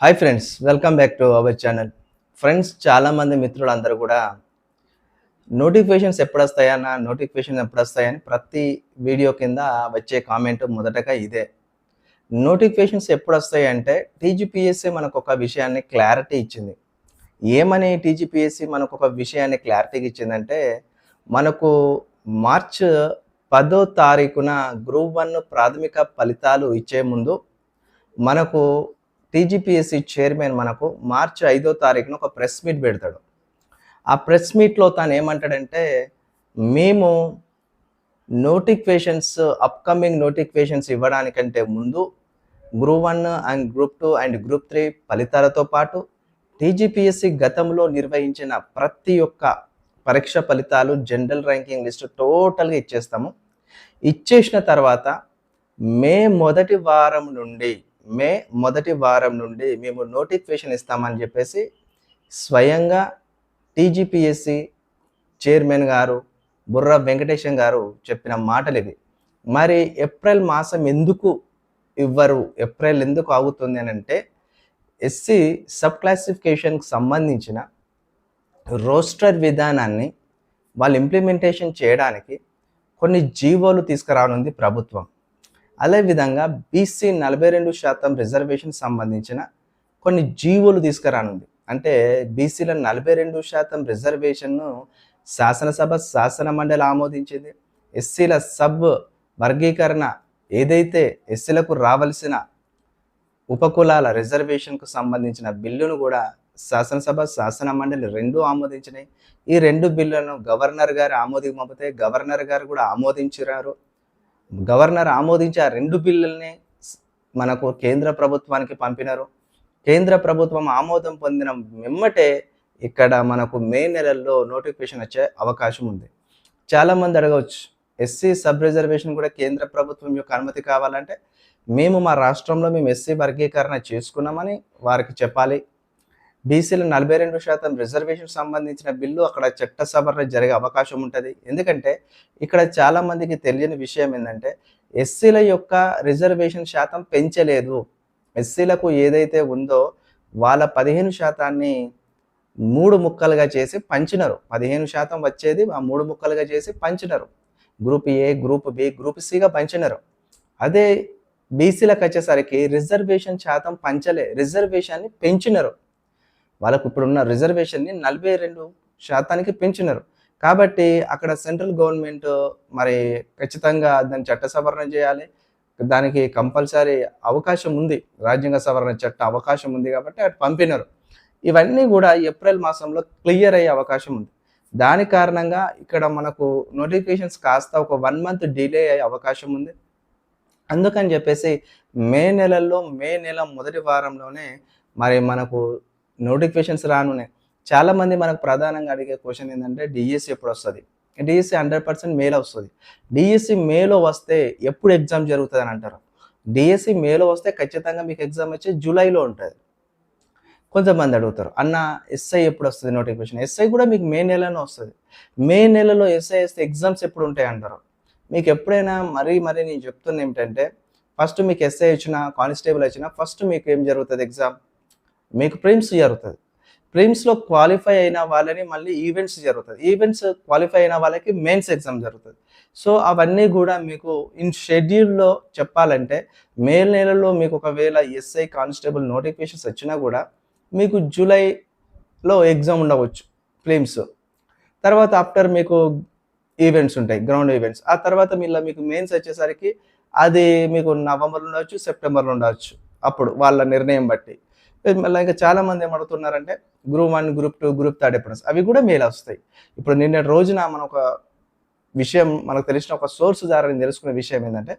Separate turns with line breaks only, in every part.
Hi friends, welcome back to our channel. Friends, చాలామంది మిత్రులందరూ కూడా నోటిఫికేషన్ ఎప్పుడొస్తాయని ప్రతి వీడియో కింద వచ్చే కామెంట్ మొదటగా ఇదే. నోటిఫికేషన్స్ ఎప్పుడొస్తాయి అంటే టీజీపీఎస్సీ మనకు ఒక విషయాన్ని క్లారిటీ ఇచ్చింది. ఏమని టీజీపీఎస్సీ మనకు ఒక విషయాన్ని క్లారిటీగా ఇచ్చిందంటే, మనకు మార్చ్ 10వ తారీఖున గ్రూప్ 1 ప్రాథమిక ఫలితాలు ఇచ్చే ముందు మనకు టీజీపీఎస్సీ చైర్మన్ మనకు మార్చి 5వ తారీఖున ఒక ప్రెస్ మీట్ పెడతాడు. ఆ ప్రెస్ మీట్‌లో తను ఏమంటాడంటే, మేము అప్‌కమింగ్ నోటిఫికేషన్స్ ఇవ్వడానికంటే ముందు group 1 and group 2 and group 3 ఫలితాలతో పాటు టీజీపీఎస్సీ గతంలో నిర్వహించిన ప్రతి ఒక్క పరీక్ష ఫలితాలు, జనరల్ ర్యాంకింగ్ లిస్ట్ టోటల్‌గా ఇచ్చేస్తాము. ఇచ్చేసిన తర్వాత మే మొదటి వారం నుండి మేము నోటిఫికేషన్ ఇస్తామని చెప్పేసి స్వయంగా టీజీపీఎస్సీ చైర్మన్ గారు బుర్రా వెంకటేశం గారు చెప్పిన మాటలు ఇవి. మరి ఏప్రిల్ మాసం ఎందుకు ఇవ్వరు, ఏప్రిల్ ఎందుకు ఆగుతుంది అని అంటే, ఎస్సీ సబ్ క్లాసిఫికేషన్కి సంబంధించిన రోస్టర్ విధానాన్ని వాళ్ళు ఇంప్లిమెంటేషన్ చేయడానికి కొన్ని జీవోలు తీసుకురానుంది ప్రభుత్వం. అదేవిధంగా బీసీ 42% రిజర్వేషన్ సంబంధించిన కొన్ని జీవోలు తీసుకురానుంది. అంటే బీసీల 42% రిజర్వేషన్ను శాసన మండలి ఆమోదించింది. ఎస్సీల సబ్ వర్గీకరణ ఏదైతే ఎస్సీలకు రావాల్సిన ఉపకులాల రిజర్వేషన్కు సంబంధించిన బిల్లును కూడా శాసన మండలి రెండూ ఆమోదించినాయి. ఈ రెండు బిల్లులను గవర్నర్ గారు ఆమోదింపబోతే గవర్నర్ గారు కూడా ఆమోదించారు. గవర్నర్ ఆమోదించి ఆ రెండు బిల్లుల్ని మనకు కేంద్ర ప్రభుత్వానికి పంపినారు. కేంద్ర ప్రభుత్వం ఆమోదం పొందిన వెమ్మటే ఇక్కడ మనకు మే నెలల్లో నోటిఫికేషన్ వచ్చే అవకాశం ఉంది. చాలామంది అడగవచ్చు, ఎస్సీ సబ్ రిజర్వేషన్ కూడా కేంద్ర ప్రభుత్వం యొక్క అనుమతి కావాలంటే మా రాష్ట్రంలో మేము ఎస్సీ వర్గీకరణ చేసుకున్నామని వారికి చెప్పాలి. బీసీల 42% రిజర్వేషన్ సంబంధించిన బిల్లు అక్కడ చట్ట సవరణ జరిగే అవకాశం ఉంటుంది. ఎందుకంటే ఇక్కడ చాలామందికి తెలియని విషయం ఏంటంటే, ఎస్సీల యొక్క రిజర్వేషన్ శాతం పెంచలేదు. ఎస్సీలకు ఏదైతే ఉందో వాళ్ళ 15% 3 ముక్కలుగా చేసి పంచినారు. 15% వచ్చేది ఆ 3 ముక్కలుగా చేసి పంచినారు. Group A, group B, group సిగా పంచినారు. అదే బీసీలకు వచ్చేసరికి రిజర్వేషన్ శాతం పంచలే, రిజర్వేషన్ని పెంచినారు. వాళ్ళకు ఇప్పుడున్న రిజర్వేషన్ని 42% పెంచినారు. కాబట్టి అక్కడ సెంట్రల్ గవర్నమెంట్ మరి ఖచ్చితంగా దాన్ని చట్ట సవరణ చేయాలి. దానికి కంపల్సరీ అవకాశం ఉంది, రాజ్యాంగ సవరణ చట్ట అవకాశం ఉంది కాబట్టి అటు పంపినారు. ఇవన్నీ కూడా ఏప్రిల్ మాసంలో క్లియర్ అయ్యే అవకాశం ఉంది. దాని కారణంగా ఇక్కడ మనకు నోటిఫికేషన్స్ కాస్త ఒక 1 మంత్ డిలే అయ్యే అవకాశం ఉంది. అందుకని చెప్పేసి మే నెల మొదటి వారంలోనే మరి మనకు నోటిఫికేషన్స్ రానున్నాయి. చాలామంది మనకు ప్రధానంగా అడిగే క్వశ్చన్ ఏంటంటే, డిఎస్సి ఎప్పుడు వస్తుంది? డిఎస్సి 100% మేలో వస్తుంది. డిఎస్సి మేలో వస్తే ఎప్పుడు ఎగ్జామ్ జరుగుతుంది అని అంటారు. డిఎస్సి మేలో వస్తే ఖచ్చితంగా మీకు ఎగ్జామ్ వచ్చి జూలైలో ఉంటుంది. కొంతమంది అడుగుతారు, అన్న ఎస్ఐ ఎప్పుడు వస్తుంది నోటిఫికేషన్? ఎస్ఐ కూడా మీకు మే నెలలోనే వస్తుంది. మే నెలలో ఎస్ఐ వస్తే ఎగ్జామ్స్ ఎప్పుడు ఉంటాయి అంటారు. మీకు ఎప్పుడైనా మరీ నేను చెప్తున్నా ఏమిటంటే, ఫస్ట్ మీకు ఎస్ఐ వచ్చినా కానిస్టేబుల్ వచ్చినా ఫస్ట్ మీకు ఏం జరుగుతుంది ఎగ్జామ్? మీకు ప్రిమ్స్ జరుగుతుంది. ప్రిమ్స్లో క్వాలిఫై అయిన వాళ్ళని మళ్ళీ ఈవెంట్స్ జరుగుతుంది. ఈవెంట్స్ క్వాలిఫై అయిన వాళ్ళకి మెయిన్స్ ఎగ్జామ్ జరుగుతుంది. సో అవన్నీ కూడా మీకు ఇన్ షెడ్యూల్లో చెప్పాలంటే మే నెలలో మీకు ఒకవేళ ఎస్ఐ కానిస్టేబుల్ నోటిఫికేషన్స్ వచ్చినా కూడా మీకు జూలైలో ఎగ్జామ్ ఉండవచ్చు ప్రిమ్స్. తర్వాత ఆఫ్టర్ మీకు ఈవెంట్స్ ఉంటాయి, గ్రౌండ్ ఈవెంట్స్. ఆ తర్వాత మీకు మెయిన్స్ వచ్చేసరికి అది మీకు నవంబర్లో ఉండవచ్చు, సెప్టెంబర్లో ఉండవచ్చు. అప్పుడు వాళ్ళ నిర్ణయం బట్టి. మళ్ళీ ఇంకా చాలామంది ఏమడుగుతున్నారంటే, గ్రూప్ 1, గ్రూప్ 2, గ్రూప్ 3 ఎప్పుడు అవి కూడా మేలు వస్తాయి. ఇప్పుడు నిన్నటి రోజున ఒక విషయం మనకు తెలిసిన ఒక సోర్స్ ద్వారా తెలుసుకునే విషయం ఏంటంటే,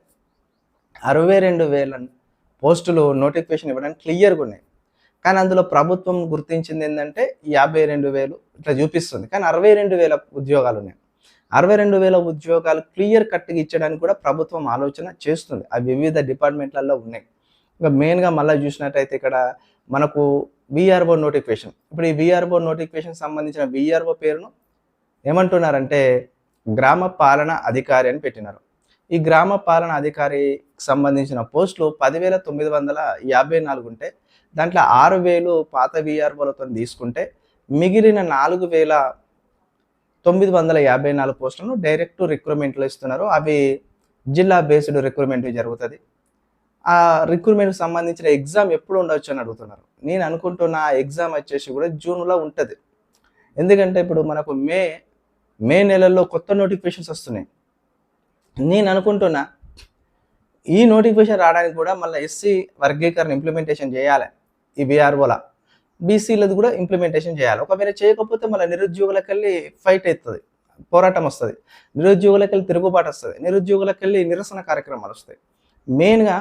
62,000 పోస్టులు నోటిఫికేషన్ ఇవ్వడానికి క్లియర్గా ఉన్నాయి. కానీ అందులో ప్రభుత్వం గుర్తించింది ఏంటంటే 52,000 ఇట్లా చూపిస్తుంది. కానీ 62,000 ఉద్యోగాలు ఉన్నాయి. 62,000 ఉద్యోగాలు క్లియర్ కట్గా ఇచ్చడానికి కూడా ప్రభుత్వం ఆలోచన చేస్తుంది. అవి వివిధ డిపార్ట్మెంట్లలో ఉన్నాయి. ఇంకా మెయిన్గా మళ్ళీ చూసినట్టయితే ఇక్కడ మనకు విఆర్ఓ నోటిఫికేషన్. ఇప్పుడు ఈ విఆర్ఓ నోటిఫికేషన్ సంబంధించిన విఆర్ఓ పేరును ఏమంటున్నారంటే గ్రామ పాలన అధికారి అని పెట్టినారు. ఈ గ్రామ పాలన అధికారికి సంబంధించిన పోస్టులు 10,954 ఉంటే దాంట్లో 6,000 పాత వీఆర్ఓలతో తీసుకుంటే మిగిలిన 4,954 పోస్టులను డైరెక్ట్ రిక్రూట్మెంట్లో ఇస్తున్నారు. అవి జిల్లా బేస్డ్ రిక్రూట్మెంట్ జరుగుతుంది. ఆ రిక్రూట్మెంట్కి సంబంధించిన ఎగ్జామ్ ఎప్పుడు ఉండొచ్చు అని అడుగుతున్నారు. నేను అనుకుంటున్న ఆ ఎగ్జామ్ వచ్చేసి కూడా జూన్లో ఉంటుంది. ఎందుకంటే ఇప్పుడు మనకు మే నెలల్లో కొత్త నోటిఫికేషన్స్ వస్తున్నాయి. నేను అనుకుంటున్నా ఈ నోటిఫికేషన్ రావడానికి కూడా మళ్ళీ ఎస్సీ వర్గీకరణ ఇంప్లిమెంటేషన్ చేయాలి. ఈ బీఆర్ఓల బీసీలది కూడా ఇంప్లిమెంటేషన్ చేయాలి. ఒకవేళ చేయకపోతే మళ్ళీ నిరుద్యోగులకెళ్ళి ఫైట్ అవుతుంది, పోరాటం వస్తుంది, నిరుద్యోగులకెళ్ళి తిరుగుబాటు వస్తుంది, నిరుద్యోగులకెళ్ళి నిరసన కార్యక్రమాలు వస్తాయి. మెయిన్గా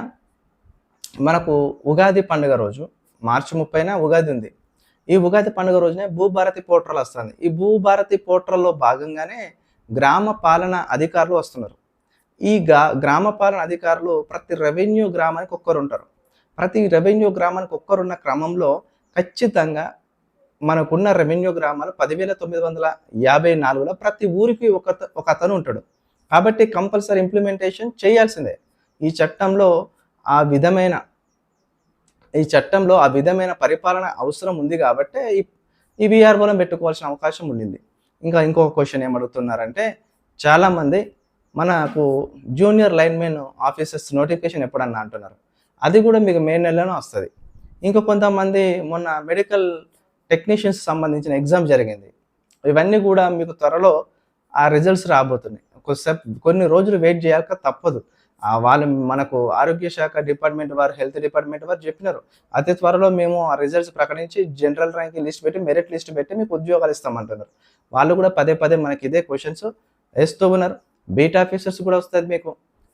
మనకు ఉగాది పండుగ రోజు మార్చి 30న ఉగాది ఉంది. ఈ ఉగాది పండుగ రోజునే భూభారతి పోర్టల్ వస్తుంది. ఈ భూభారతి పోర్టల్లో భాగంగానే గ్రామ పాలన అధికారులు వస్తున్నారు. ఈ గ్రామ పాలన అధికారులు ప్రతి రెవెన్యూ గ్రామానికి ఒక్కరు ఉంటారు. ప్రతి రెవెన్యూ గ్రామానికి ఒక్కరున్న క్రమంలో ఖచ్చితంగా మనకున్న రెవెన్యూ గ్రామాలు 10,954లో ప్రతి ఊరికి ఒక అతను ఉంటాడు. కాబట్టి కంపల్సరీ ఇంప్లిమెంటేషన్ చేయాల్సిందే. ఈ చట్టంలో ఆ విధమైన పరిపాలన అవసరం ఉంది కాబట్టి ఈ వీఆర్ఓలను పెట్టుకోవాల్సిన అవకాశం ఉండింది. ఇంకొక క్వశ్చన్ ఏమడుగుతున్నారంటే, చాలామంది మనకు జూనియర్ లైన్మెన్ ఆఫీసర్స్ నోటిఫికేషన్ ఎప్పుడన్నా అంటున్నారు. అది కూడా మీకు మే నెలలోనే వస్తుంది. కొంతమంది మొన్న మెడికల్ టెక్నీషియన్స్ సంబంధించిన ఎగ్జామ్ జరిగింది. ఇవన్నీ కూడా మీకు త్వరలో ఆ రిజల్ట్స్ రాబోతున్నాయి. కొన్ని రోజులు వెయిట్ చేయాక తప్పదు. వాళ్ళు మనకు ఆరోగ్య శాఖ డిపార్ట్మెంట్ వారు, హెల్త్ డిపార్ట్మెంట్ వారు చెప్పినారు, అతి త్వరలో మేము ఆ రిజల్ట్స్ ప్రకటించి జనరల్ ర్యాంకింగ్ లిస్ట్ పెట్టి, మెరిట్ లిస్ట్ పెట్టి మీకు ఉద్యోగాలు ఇస్తామంటున్నారు. వాళ్ళు కూడా పదే మనకి ఇదే క్వశ్చన్స్ వేస్తూ ఉన్నారు. బీట్ ఆఫీసర్స్ కూడా వస్తుంది మీకు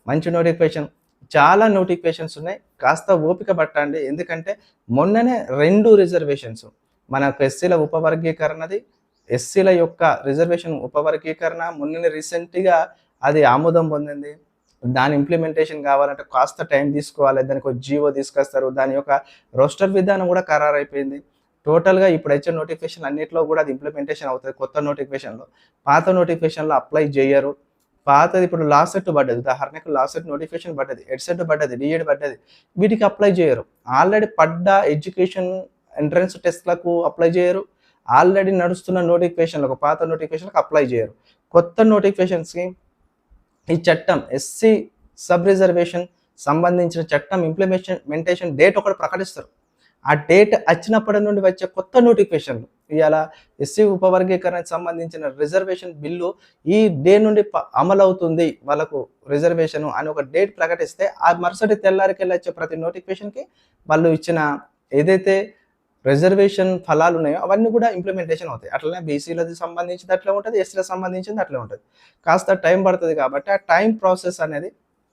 మంచి నోటిఫికేషన్. చాలా నోటిఫికేషన్స్ ఉన్నాయి, కాస్త ఓపిక పట్టండి. ఎందుకంటే మొన్ననే 2 రిజర్వేషన్స్, మనకు ఎస్సీల ఉపవర్గీకరణది, ఎస్సీల యొక్క రిజర్వేషన్ ఉపవర్గీకరణ మొన్ననే రీసెంట్గా అది ఆమోదం పొందింది. దాని ఇంప్లిమెంటేషన్ కావాలంటే కాస్త టైం తీసుకోవాలి. దానికి ఒక జీవో తీసుకొస్తారు. దాని యొక్క రోస్టర్ విధానం కూడా ఖరారైపోయింది. టోటల్గా ఇప్పుడు వచ్చే నోటిఫికేషన్ అన్నింటిలో కూడా అది ఇంప్లిమెంటేషన్ అవుతుంది. కొత్త నోటిఫికేషన్లో, పాత నోటిఫికేషన్లో అప్లై చేయరు. పాతది ఇప్పుడు లాసెట్ పడ్డది, ఉదాహరణకు లాసెట్ నోటిఫికేషన్ పడ్డది, ఎడ్సెట్ పడ్డది, డిఎడ్ పడ్డది, వీటికి అప్లై చేయరు. ఆల్రెడీ పడ్డ ఎడ్యుకేషన్ ఎంట్రన్స్ టెస్ట్లకు అప్లై చేయరు. ఆల్రెడీ నడుస్తున్న నోటిఫికేషన్లకు, పాత నోటిఫికేషన్లకు అప్లై చేయరు. కొత్త నోటిఫికేషన్స్కి ఈ చట్టం ఎస్సీ సబ్ రిజర్వేషన్ సంబంధించిన చట్టం ఇంప్లిమెంటేషన్ డేట్ ఒకటి ప్రకటిస్తారు. ఆ డేట్ వచ్చినప్పటి నుండి వచ్చే కొత్త నోటిఫికేషన్లు, ఇవాళ ఎస్సీ ఉపవర్గీకరణకు సంబంధించిన రిజర్వేషన్ బిల్లు ఈ డే నుండి అమలు అవుతుంది వాళ్ళకు రిజర్వేషన్ అని ఒక డేట్ ప్రకటిస్తే, ఆ మరుసటి తెల్లారికెళ్ళి వచ్చే ప్రతి నోటిఫికేషన్కి వాళ్ళు ఇచ్చిన ఏదైతే రిజర్వేషన్ ఫలాలు ఉన్నాయో అవన్నీ కూడా ఇంప్లిమెంటేషన్ అవుతాయి. అట్లనే బీసీలది సంబంధించింది అట్లా ఉంటుంది, ఎస్సీలకు సంబంధించింది అట్లే ఉంటుంది. కాస్త టైం పడుతుంది కాబట్టి ఆ టైం ప్రాసెస్ అనేది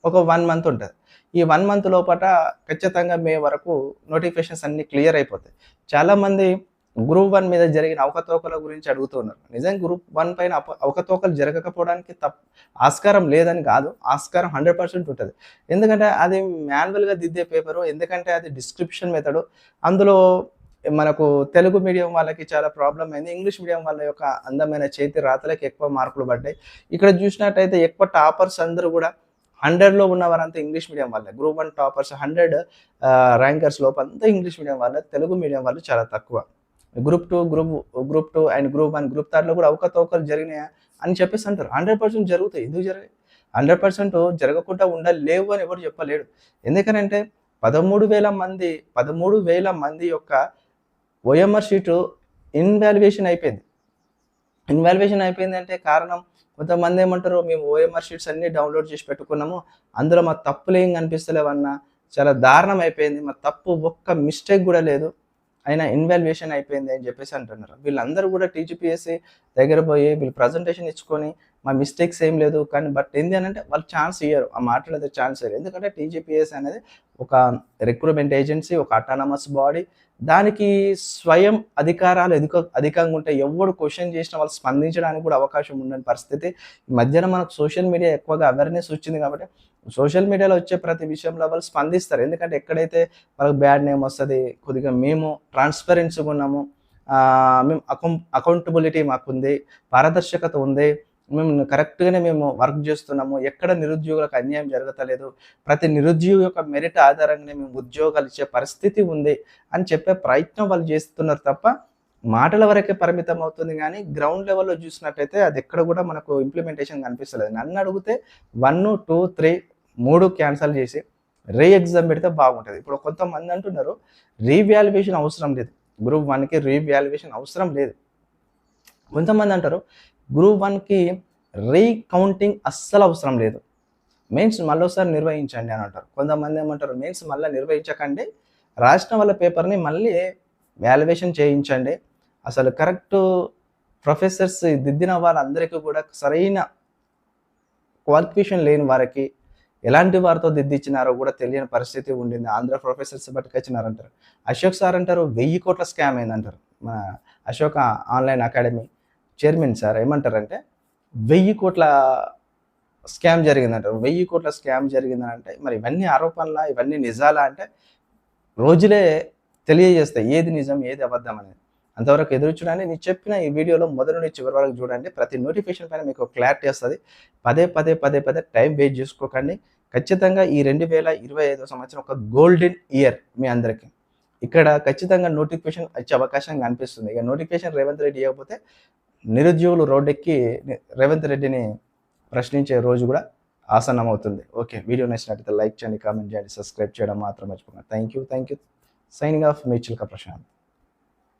ఒక 1 మంత్ ఉంటుంది. ఈ 1 మంత్ లోపల ఖచ్చితంగా మే వరకు నోటిఫికేషన్స్ అన్ని క్లియర్ అయిపోతాయి. చాలామంది గ్రూప్ 1 మీద జరిగిన అవకతవకల గురించి అడుగుతున్నారు. నిజంగా గ్రూప్ 1 పైన అవకతవకలు జరగకపోవడానికి ఆస్కారం లేదని కాదు, ఆస్కారం 100% ఉంటుంది. ఎందుకంటే అది మాన్యువల్గా దిద్దే పేపరు, ఎందుకంటే అది డిస్క్రిప్షన్ మెథడు. అందులో మనకు తెలుగు మీడియం వాళ్ళకి చాలా ప్రాబ్లం అయింది. ఇంగ్లీష్ మీడియం వాళ్ళ యొక్క అందమైన చేతి రాతలకు ఎక్కువ మార్కులు పడ్డాయి. ఇక్కడ చూసినట్టయితే ఎక్కువ టాపర్స్ అందరూ కూడా 100లో ఉన్నవారంతా ఇంగ్లీష్ మీడియం వాళ్ళే. గ్రూప్ 1 టాపర్స్ 100 ర్యాంకర్స్ లోపు అంతా ఇంగ్లీష్ మీడియం వాళ్ళే, తెలుగు మీడియం వాళ్ళు చాలా తక్కువ. గ్రూప్ 2 అండ్ గ్రూప్ 1, గ్రూప్ 3లో కూడా అవకతవకలు జరిగినాయా అని చెప్పేసి అంటారు. 100% జరుగుతాయి. ఎందుకు జరగాయి? 100% జరగకుండా ఉండలేవు అని ఎవరు చెప్పలేడు. ఎందుకనంటే 13,000 మంది యొక్క ఓఎంఆర్ షీటు ఇన్వాల్యుయేషన్ అయిపోయింది. ఇన్వాల్యుయేషన్ అయిపోయిందంటే కారణం, కొంతమంది ఏమంటారు, మేము ఓఎంఆర్ షీట్స్ అన్నీ డౌన్లోడ్ చేసి పెట్టుకున్నాము, అందులో మా తప్పులు ఏం కనిపిస్తలేవన్నా, చాలా దారుణం అయిపోయింది, మా తప్పు ఒక్క మిస్టేక్ కూడా లేదు, అయినా ఇన్వాల్యుయేషన్ అయిపోయింది అని చెప్పేసి అంటున్నారు. వీళ్ళందరూ కూడా టీజీపీఎస్సీ దగ్గర పోయి వీళ్ళు ప్రజెంటేషన్ ఇచ్చుకొని మా మిస్టేక్స్ ఏం లేదు, కానీ బట్ ఏంటి అని అంటే వాళ్ళు ఛాన్స్ ఇయ్యరు, ఆ మాట్లాడితే ఛాన్స్ ఇయ్యరు. ఎందుకంటే టీజీపీఎస్సీ అనేది ఒక రిక్రూట్మెంట్ ఏజెన్సీ, ఒక అటానమస్ బాడీ, దానికి స్వయం అధికారాలు అధికంగా ఉంటాయి. ఎవరు క్వశ్చన్ చేసినా వాళ్ళు స్పందించడానికి కూడా అవకాశం ఉండని పరిస్థితి. ఈ మధ్యన మనకు సోషల్ మీడియా ఎక్కువగా అవేర్నెస్ వచ్చింది కాబట్టి సోషల్ మీడియాలో వచ్చే ప్రతి విషయంలో వాళ్ళు స్పందిస్తారు. ఎందుకంటే ఎక్కడైతే వాళ్ళకి బ్యాడ్ నేమ్ వస్తుంది, కొద్దిగా మేము ట్రాన్స్పరెన్సీగా ఉన్నాము, మేము అకౌంటబిలిటీ మాకుంది, పారదర్శకత ఉంది, మేము కరెక్ట్‌గానే మేము వర్క్ జేస్తున్నాము. ఎక్కడ నిరుద్యోగులకు అన్యాయం జరగతలేదు. ప్రతి నిరుద్యోగి యొక్క మెరిట్ ఆధారంగానే మేము ఉద్యోగాలు ఇచ్చే పరిస్థితి ఉంది అని చెప్పే ప్రయత్నం వాళ్ళు జేస్తున్నారు తప్ప, మాటల వరకే పరిమితం అవుతుంది గానీ, గ్రౌండ్ లెవెల్‌లో జూసినట్టయితే అదెక్కడ గూడా మనకు ఇంప్లిమెంటేషన్ కనిపిస్తలేదు. నన్నడిగితే 1, 2, 3 క్యాన్సల్ జేసి ఎగ్జామ్ పెడితే బాగుంటది. ఇప్పుడు కొంతమంది అంటున్నారు రీవాల్యుయేషన్ అవసరం లేదు. గ్రూప్ 1కి రీవాల్యుయేషన్ అవసరం లేదు. కొంతమంది అంటారు గ్రూప్ 1కి రీకౌంటింగ్ అస్సలు అవసరం లేదు. మెయిన్స్ మళ్ళోసారి నిర్వహించండి అని అంటారు. కొంతమంది ఏమంటారు మెయిన్స్ మళ్ళా నిర్వహించకండి. రాసిన వాళ్ళ పేపర్‌ని మళ్ళీ వాల్యుయేషన్ చేయించండి. అసలు కరెక్టు ప్రొఫెసర్స్ దిద్దిన వాళ్ళందరికీ కూడా సరైన క్వాలిఫికేషన్ లేని వారికి ఎలాంటి వారితో దిద్దిచ్చినారో కూడా తెలియని పరిస్థితి ఉండింది. ఆంధ్ర ప్రొఫెసర్స్ పట్టుకొచ్చినారంటారు. అశోక్ సార్ అంటారు 1000 కోట్ల స్కామ్ అయిందంటారు. మన Ashoka online academy chairman sir ఏమంటారంటే 1000 కోట్ల స్కామ్ జరిగిందంటారు. 1000 కోట్ల స్కామ్ జరిగిందనంటే మరి ఇవన్నీ ఆరోపణలా? ఇవన్నీ నిజాలా? అంటే రోజులే తెలియజేస్తాయి ఏది నిజం, ఏది అబద్ధం అనేది. అంతవరకు ఎదురు చూడండి. నేను చెప్పిన ఈ వీడియోలో మొదటి నుండి చివరి వరకు చూడండి. ప్రతి నోటిఫికేషన్ పైన మీకు క్లారిటీ వస్తది. పదే టైం వేస్ట్ చేసుకోకండి. ఖచ్చితంగా ఈ 2025 సంవత్సరం ఒక గోల్డెన్ ఇయర్ మీ అందరికి. ఇక్కడ ఖచ్చితంగా నోటిఫికేషన్ వచ్చే అవకాశం కనిపిస్తుంది. ఇక నోటిఫికేషన్ రేవంత్ రెడ్డి ఇవ్వకపోతే నిరుద్యోగులు రోడ్డెక్కి రేవంత్ రెడ్డిని ప్రశ్నించే రోజు కూడా ఆసన్నమవుతుంది. ఓకే. వీడియో నచ్చినట్లయితే లైక్ చేయండి, కామెంట్ చేయండి, సబ్స్క్రైబ్ చేయడం మాత్రం మర్చిపోకండి. Thank you. సైనింగ్ ఆఫ్ మీ చిలక ప్రశాంత్.